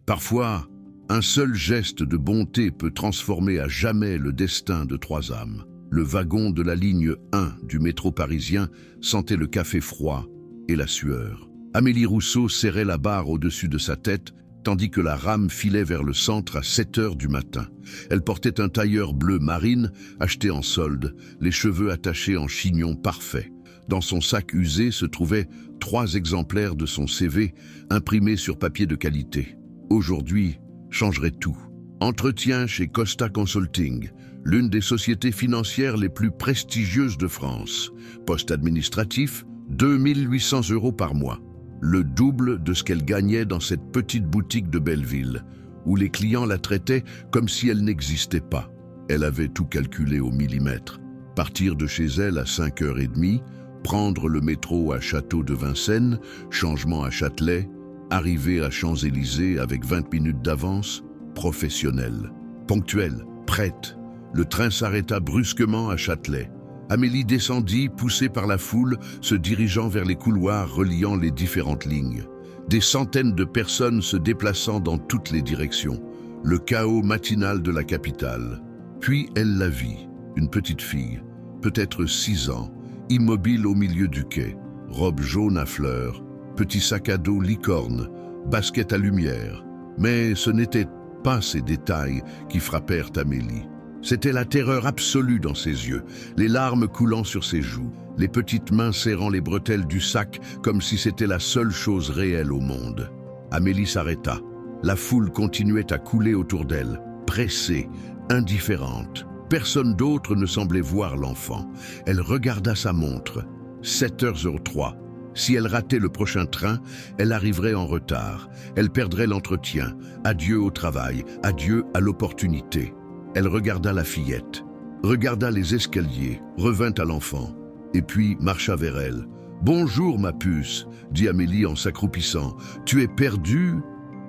Parfois, un seul geste de bonté peut transformer à jamais le destin de 3 âmes. Le wagon de la ligne 1 du métro parisien sentait le café froid et la sueur. Amélie Rousseau serrait la barre au-dessus de sa tête, tandis que la rame filait vers le centre à 7 heures du matin. Elle portait un tailleur bleu marine, acheté en solde, les cheveux attachés en chignon parfait. Dans son sac usé se trouvaient 3 exemplaires de son CV, imprimés sur papier de qualité. Aujourd'hui, changerait tout. Entretien chez Costa Consulting, l'une des sociétés financières les plus prestigieuses de France. Poste administratif, 2 800 € par mois. Le double de ce qu'elle gagnait dans cette petite boutique de Belleville, où les clients la traitaient comme si elle n'existait pas. Elle avait tout calculé au millimètre. Partir de chez elle à 5h30, prendre le métro à Château de Vincennes, changement à Châtelet, arriver à Champs-Élysées avec 20 minutes d'avance, professionnelle, ponctuelle, prête. Le train s'arrêta brusquement à Châtelet. Amélie descendit, poussée par la foule, se dirigeant vers les couloirs reliant les différentes lignes. Des centaines de personnes se déplaçant dans toutes les directions. Le chaos matinal de la capitale. Puis elle la vit, une petite fille, peut-être 6 ans, immobile au milieu du quai, robe jaune à fleurs, petit sac à dos licorne, basket à lumière. Mais ce n'étaient pas ces détails qui frappèrent Amélie. C'était la terreur absolue dans ses yeux, les larmes coulant sur ses joues, les petites mains serrant les bretelles du sac comme si c'était la seule chose réelle au monde. Amélie s'arrêta. La foule continuait à couler autour d'elle, pressée, indifférente. Personne d'autre ne semblait voir l'enfant. Elle regarda sa montre. 7h03. Si elle ratait le prochain train, elle arriverait en retard. Elle perdrait l'entretien. Adieu au travail, adieu à l'opportunité. Elle regarda la fillette, regarda les escaliers, revint à l'enfant, et puis marcha vers elle. « Bonjour, ma puce », dit Amélie en s'accroupissant. « Tu es perdue ?»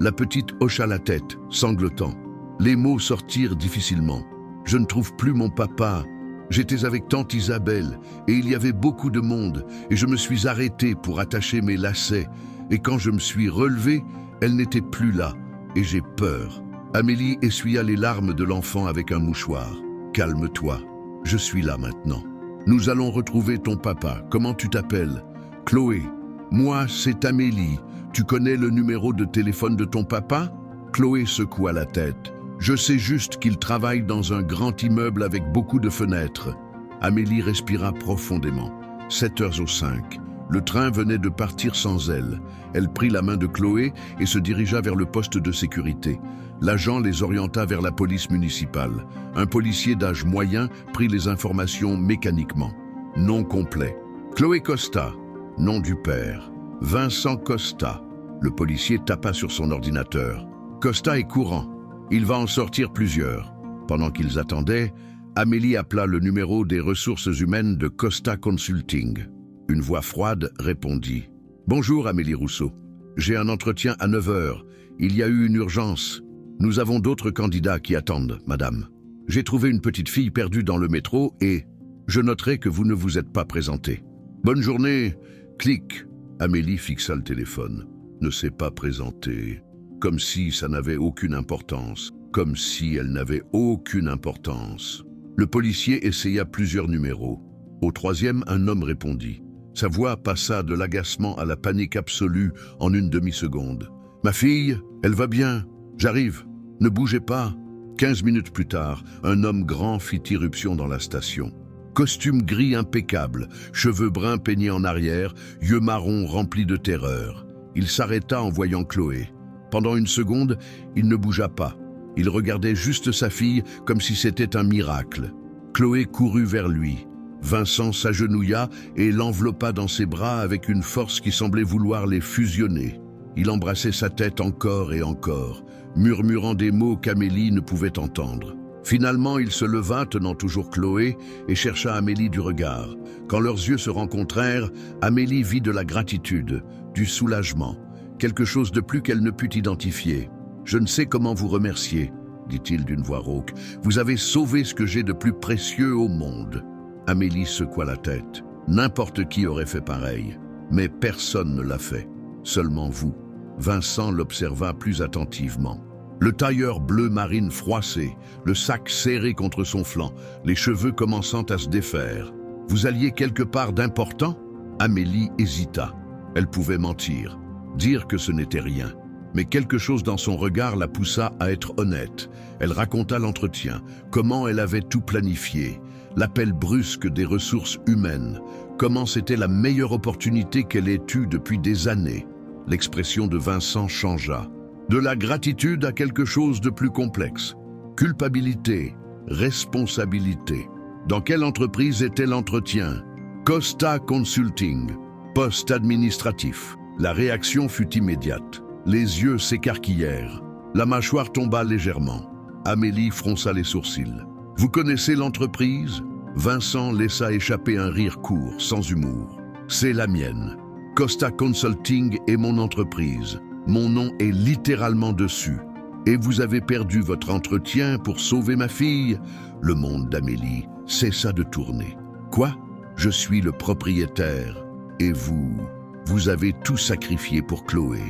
La petite hocha la tête, sanglotant. Les mots sortirent difficilement. « Je ne trouve plus mon papa. J'étais avec tante Isabelle, et il y avait beaucoup de monde, et je me suis arrêtée pour attacher mes lacets, et quand je me suis relevée, elle n'était plus là, et j'ai peur. » Amélie essuya les larmes de l'enfant avec un mouchoir. « Calme-toi, je suis là maintenant. Nous allons retrouver ton papa. Comment tu t'appelles ?»« Chloé. »« Moi, c'est Amélie. Tu connais le numéro de téléphone de ton papa ?» Chloé secoua la tête. « Je sais juste qu'il travaille dans un grand immeuble avec beaucoup de fenêtres. » Amélie respira profondément. 7h05. Le train venait de partir sans elle. Elle prit la main de Chloé et se dirigea vers le poste de sécurité. L'agent les orienta vers la police municipale. Un policier d'âge moyen prit les informations mécaniquement. Nom complet. Chloé Costa. Nom du père. Vincent Costa. Le policier tapa sur son ordinateur. Costa est courant. Il va en sortir plusieurs. Pendant qu'ils attendaient, Amélie appela le numéro des ressources humaines de Costa Consulting. Une voix froide répondit. « Bonjour Amélie Rousseau. J'ai un entretien à 9h. Il y a eu une urgence. Nous avons d'autres candidats qui attendent, madame. J'ai trouvé une petite fille perdue dans le métro et je noterai que vous ne vous êtes pas présentée. Bonne journée. » Clic. Amélie fixa le téléphone. Ne s'est pas présentée. Comme si ça n'avait aucune importance. Comme si elle n'avait aucune importance. Le policier essaya plusieurs numéros. Au 3e, un homme répondit. Sa voix passa de l'agacement à la panique absolue en une demi-seconde. « Ma fille, elle va bien. J'arrive. Ne bougez pas. » 15 minutes plus tard, un homme grand fit irruption dans la station. Costume gris impeccable, cheveux bruns peignés en arrière, yeux marrons remplis de terreur. Il s'arrêta en voyant Chloé. Pendant une seconde, il ne bougea pas. Il regardait juste sa fille comme si c'était un miracle. Chloé courut vers lui. Vincent s'agenouilla et l'enveloppa dans ses bras avec une force qui semblait vouloir les fusionner. Il embrassait sa tête encore et encore, murmurant des mots qu'Amélie ne pouvait entendre. Finalement, il se leva, tenant toujours Chloé, et chercha Amélie du regard. Quand leurs yeux se rencontrèrent, Amélie vit de la gratitude, du soulagement, quelque chose de plus qu'elle ne put identifier. « Je ne sais comment vous remercier, » dit-il d'une voix rauque. « Vous avez sauvé ce que j'ai de plus précieux au monde. » Amélie secoua la tête. « N'importe qui aurait fait pareil, mais personne ne l'a fait, seulement vous. » Vincent l'observa plus attentivement. Le tailleur bleu marine froissé, le sac serré contre son flanc, les cheveux commençant à se défaire. « Vous alliez quelque part d'important » Amélie hésita. Elle pouvait mentir, dire que ce n'était rien. Mais quelque chose dans son regard la poussa à être honnête. Elle raconta l'entretien, comment elle avait tout planifié, l'appel brusque des ressources humaines, comment c'était la meilleure opportunité qu'elle ait eue depuis des années. L'expression de Vincent changea. De la gratitude à quelque chose de plus complexe. Culpabilité, responsabilité. Dans quelle entreprise était l'entretien? Costa Consulting, poste administratif. La réaction fut immédiate. Les yeux s'écarquillèrent. La mâchoire tomba légèrement. Amélie fronça les sourcils. « Vous connaissez l'entreprise » Vincent laissa échapper un rire court, sans humour. « C'est la mienne. Costa Consulting est mon entreprise. Mon nom est littéralement dessus. Et vous avez perdu votre entretien pour sauver ma fille ?» Le monde d'Amélie cessa de tourner. « Quoi? Je suis le propriétaire. Et vous avez tout sacrifié pour Chloé. »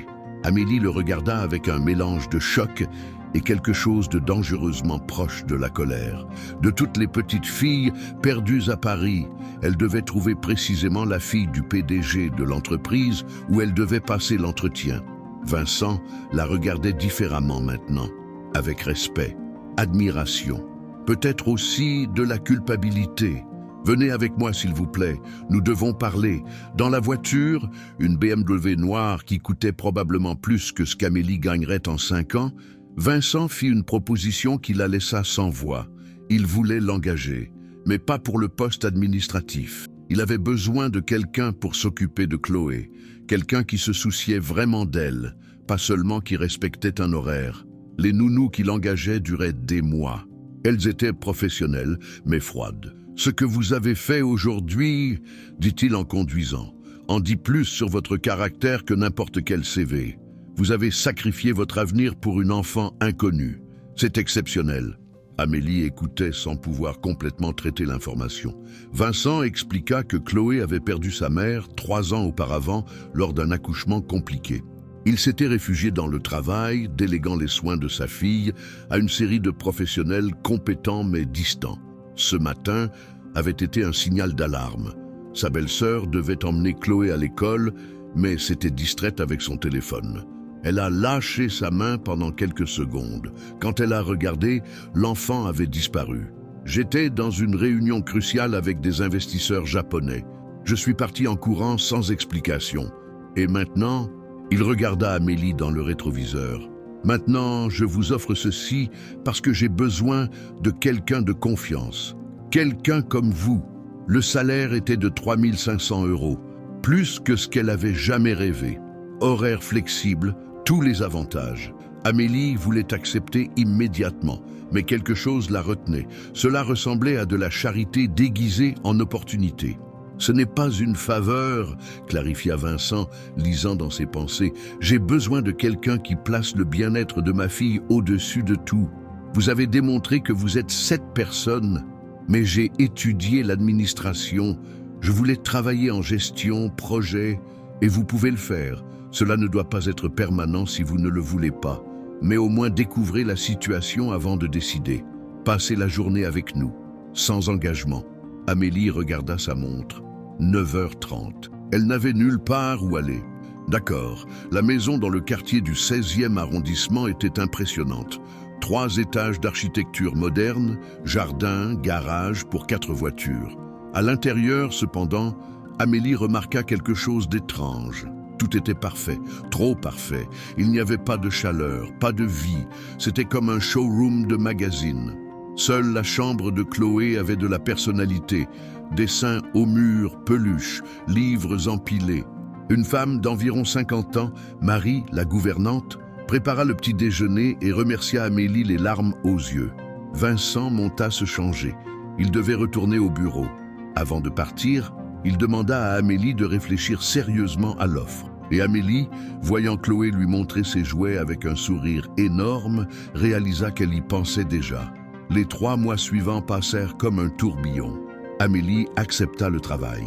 Amélie le regarda avec un mélange de choc et quelque chose de dangereusement proche de la colère. De toutes les petites filles perdues à Paris, elle devait trouver précisément la fille du PDG de l'entreprise où elle devait passer l'entretien. Vincent la regardait différemment maintenant, avec respect, admiration, peut-être aussi de la culpabilité. « Venez avec moi s'il vous plaît, nous devons parler. » Dans la voiture, une BMW noire qui coûtait probablement plus que ce qu'Amélie gagnerait en 5 ans, Vincent fit une proposition qui la laissa sans voix. Il voulait l'engager, mais pas pour le poste administratif. Il avait besoin de quelqu'un pour s'occuper de Chloé, quelqu'un qui se souciait vraiment d'elle, pas seulement qui respectait un horaire. Les nounous qui l'engageaient duraient des mois. Elles étaient professionnelles, mais froides. « Ce que vous avez fait aujourd'hui, dit-il en conduisant, en dit plus sur votre caractère que n'importe quel CV. Vous avez sacrifié votre avenir pour une enfant inconnue. C'est exceptionnel. » Amélie écoutait sans pouvoir complètement traiter l'information. Vincent expliqua que Chloé avait perdu sa mère 3 ans auparavant lors d'un accouchement compliqué. Il s'était réfugié dans le travail, déléguant les soins de sa fille à une série de professionnels compétents mais distants. Ce matin avait été un signal d'alarme. Sa belle-sœur devait emmener Chloé à l'école, mais s'était distraite avec son téléphone. Elle a lâché sa main pendant quelques secondes. Quand elle a regardé, l'enfant avait disparu. J'étais dans une réunion cruciale avec des investisseurs japonais. Je suis parti en courant sans explication. Et maintenant, il regarda Amélie dans le rétroviseur. Maintenant, je vous offre ceci parce que j'ai besoin de quelqu'un de confiance. Quelqu'un comme vous. Le salaire était de 3 500 €, plus que ce qu'elle avait jamais rêvé. Horaire flexible, tous les avantages. Amélie voulait accepter immédiatement, mais quelque chose la retenait. Cela ressemblait à de la charité déguisée en opportunité. « Ce n'est pas une faveur », clarifia Vincent, lisant dans ses pensées. « J'ai besoin de quelqu'un qui place le bien-être de ma fille au-dessus de tout. Vous avez démontré que vous êtes cette personne, mais j'ai étudié l'administration. Je voulais travailler en gestion, projet, et vous pouvez le faire. Cela ne doit pas être permanent si vous ne le voulez pas, mais au moins découvrez la situation avant de décider. Passez la journée avec nous, sans engagement. » Amélie regarda sa montre. 9h30. Elle n'avait nulle part où aller. D'accord, la maison dans le quartier du 16e arrondissement était impressionnante. 3 étages d'architecture moderne, jardin, garage pour 4 voitures. À l'intérieur, cependant, Amélie remarqua quelque chose d'étrange. Tout était parfait, trop parfait. Il n'y avait pas de chaleur, pas de vie. C'était comme un showroom de magazine. Seule la chambre de Chloé avait de la personnalité. Dessins au mur, peluches, livres empilés. Une femme d'environ 50 ans, Marie, la gouvernante, prépara le petit déjeuner et remercia Amélie les larmes aux yeux. Vincent monta se changer. Il devait retourner au bureau. Avant de partir, il demanda à Amélie de réfléchir sérieusement à l'offre. Et Amélie, voyant Chloé lui montrer ses jouets avec un sourire énorme, réalisa qu'elle y pensait déjà. Les 3 mois suivants passèrent comme un tourbillon. Amélie accepta le travail.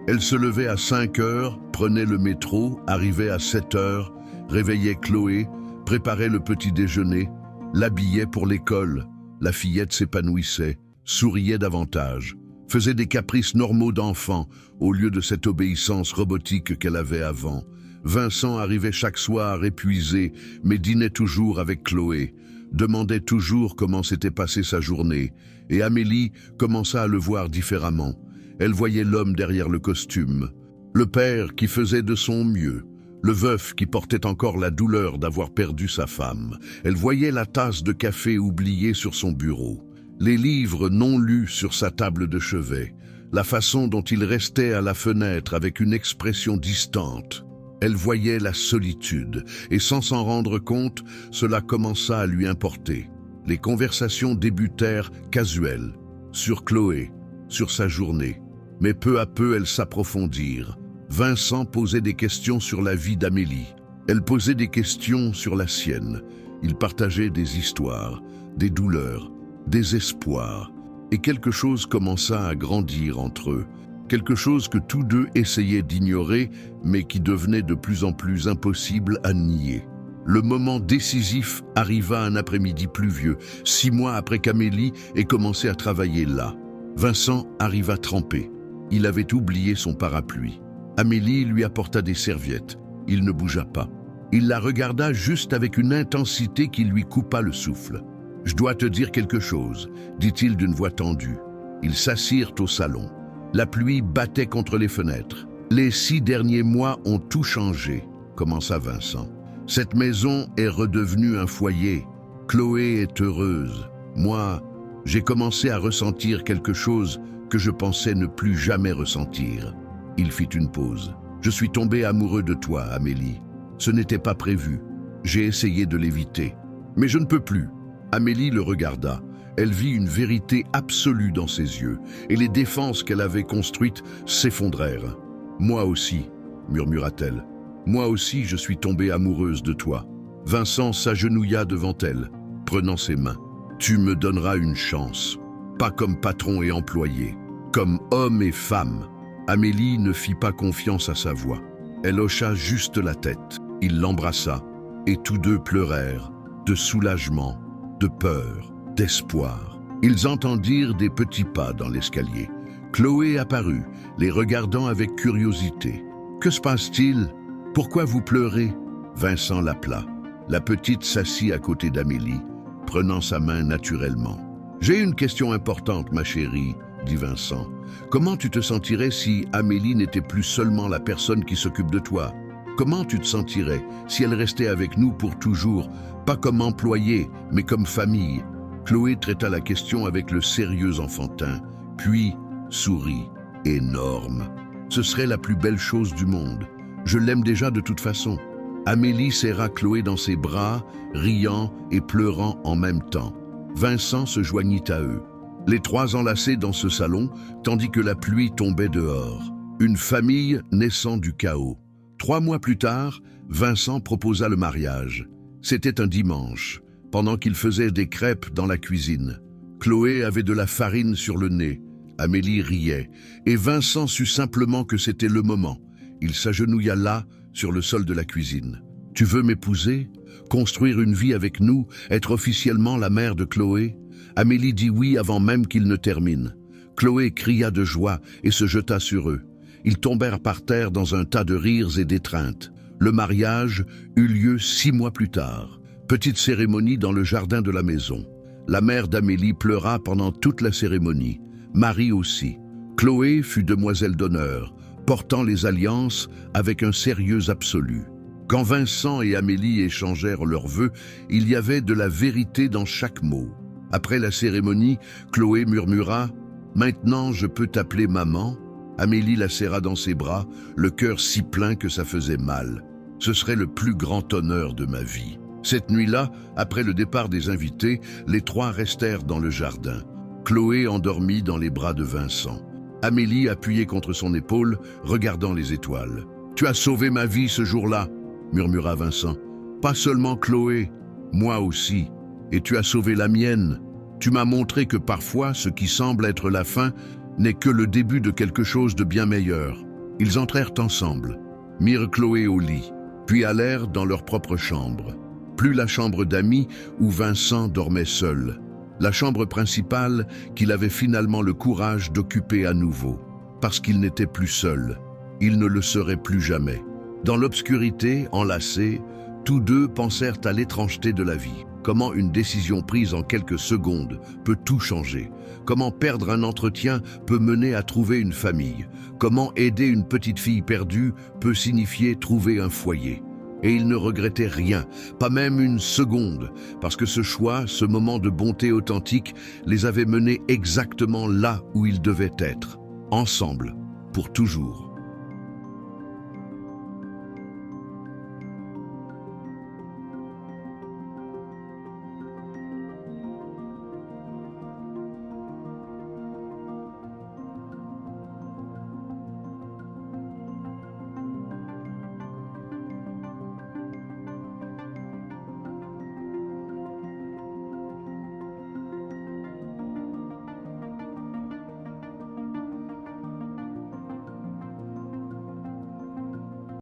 Elle se levait à 5 heures, prenait le métro, arrivait à 7 heures réveillait Chloé, préparait le petit déjeuner, l'habillait pour l'école. La fillette s'épanouissait, souriait davantage, faisait des caprices normaux d'enfant au lieu de cette obéissance robotique qu'elle avait avant. Vincent arrivait chaque soir épuisé, mais dînait toujours avec Chloé, demandait toujours comment s'était passée sa journée, et Amélie commença à le voir différemment. Elle voyait l'homme derrière le costume, le père qui faisait de son mieux, le veuf qui portait encore la douleur d'avoir perdu sa femme. Elle voyait la tasse de café oubliée sur son bureau, les livres non lus sur sa table de chevet, la façon dont il restait à la fenêtre avec une expression distante. Elle voyait la solitude, et sans s'en rendre compte, cela commença à lui importer. Les conversations débutèrent casuelles, sur Chloé, sur sa journée. Mais peu à peu, elles s'approfondirent. Vincent posait des questions sur la vie d'Amélie. Elle posait des questions sur la sienne. Ils partageaient des histoires, des douleurs, des espoirs. Et quelque chose commença à grandir entre eux. Quelque chose que tous deux essayaient d'ignorer, mais qui devenait de plus en plus impossible à nier. Le moment décisif arriva un après-midi pluvieux, 6 mois après qu'Amélie ait commencé à travailler là. Vincent arriva trempé. Il avait oublié son parapluie. Amélie lui apporta des serviettes. Il ne bougea pas. Il la regarda juste avec une intensité qui lui coupa le souffle. « Je dois te dire quelque chose », dit-il d'une voix tendue. Ils s'assirent au salon. La pluie battait contre les fenêtres. « Les 6 derniers mois ont tout changé », commença Vincent. « Cette maison est redevenue un foyer. Chloé est heureuse. Moi, j'ai commencé à ressentir quelque chose que je pensais ne plus jamais ressentir. » Il fit une pause. « Je suis tombé amoureux de toi, Amélie. Ce n'était pas prévu. J'ai essayé de l'éviter. Mais je ne peux plus. » Amélie le regarda. Elle vit une vérité absolue dans ses yeux, et les défenses qu'elle avait construites s'effondrèrent. « Moi aussi, » murmura-t-elle. « Moi aussi, je suis tombée amoureuse de toi. » Vincent s'agenouilla devant elle, prenant ses mains. « Tu me donneras une chance, pas comme patron et employé, comme homme et femme. » Amélie ne fit pas confiance à sa voix. Elle hocha juste la tête. Il l'embrassa, et tous deux pleurèrent, de soulagement, de peur, d'espoir. Ils entendirent des petits pas dans l'escalier. Chloé apparut, les regardant avec curiosité. « Que se passe-t-il? Pourquoi vous pleurez ?» Vincent l'appela. La petite s'assit à côté d'Amélie, prenant sa main naturellement. « J'ai une question importante, ma chérie, » dit Vincent. « Comment tu te sentirais si Amélie n'était plus seulement la personne qui s'occupe de toi? Comment tu te sentirais si elle restait avec nous pour toujours, pas comme employée, mais comme famille ?» Chloé traita la question avec le sérieux enfantin, puis sourit. « Énorme. Ce serait la plus belle chose du monde. Je l'aime déjà de toute façon. » Amélie serra Chloé dans ses bras, riant et pleurant en même temps. Vincent se joignit à eux. Les 3 enlacés dans ce salon, tandis que la pluie tombait dehors. Une famille naissant du chaos. 3 mois plus tard, Vincent proposa le mariage. C'était un dimanche, pendant qu'il faisait des crêpes dans la cuisine. Chloé avait de la farine sur le nez. Amélie riait, et Vincent sut simplement que c'était le moment. Il s'agenouilla là, sur le sol de la cuisine. « Tu veux m'épouser? Construire une vie avec nous? Être officiellement la mère de Chloé ?» Amélie dit oui avant même qu'il ne termine. Chloé cria de joie et se jeta sur eux. Ils tombèrent par terre dans un tas de rires et d'étreintes. Le mariage eut lieu 6 mois plus tard. Petite cérémonie dans le jardin de la maison. La mère d'Amélie pleura pendant toute la cérémonie. Marie aussi. Chloé fut demoiselle d'honneur, portant les alliances avec un sérieux absolu. Quand Vincent et Amélie échangèrent leurs vœux, il y avait de la vérité dans chaque mot. Après la cérémonie, Chloé murmura « Maintenant, je peux t'appeler maman ?» Amélie la serra dans ses bras, le cœur si plein que ça faisait mal. Ce serait le plus grand honneur de ma vie. Cette nuit-là, après le départ des invités, les 3 restèrent dans le jardin. Chloé endormie dans les bras de Vincent. Amélie appuyée contre son épaule, regardant les étoiles. « Tu as sauvé ma vie ce jour-là » murmura Vincent. « Pas seulement Chloé, moi aussi. Et tu as sauvé la mienne. Tu m'as montré que parfois, ce qui semble être la fin n'est que le début de quelque chose de bien meilleur. » Ils entrèrent ensemble, mirent Chloé au lit. puis allèrent dans leur propre chambre. Plus la chambre d'Amy où Vincent dormait seul. La chambre principale qu'il avait finalement le courage d'occuper à nouveau. Parce qu'il n'était plus seul. Il ne le serait plus jamais. Dans l'obscurité, enlacés, tous deux pensèrent à l'étrangeté de la vie. Comment une décision prise en quelques secondes peut tout changer. Comment perdre un entretien peut mener à trouver une famille. Comment aider une petite fille perdue peut signifier trouver un foyer. Et ils ne regrettaient rien, pas même une seconde, parce que ce choix, ce moment de bonté authentique, les avait menés exactement là où ils devaient être, ensemble, pour toujours.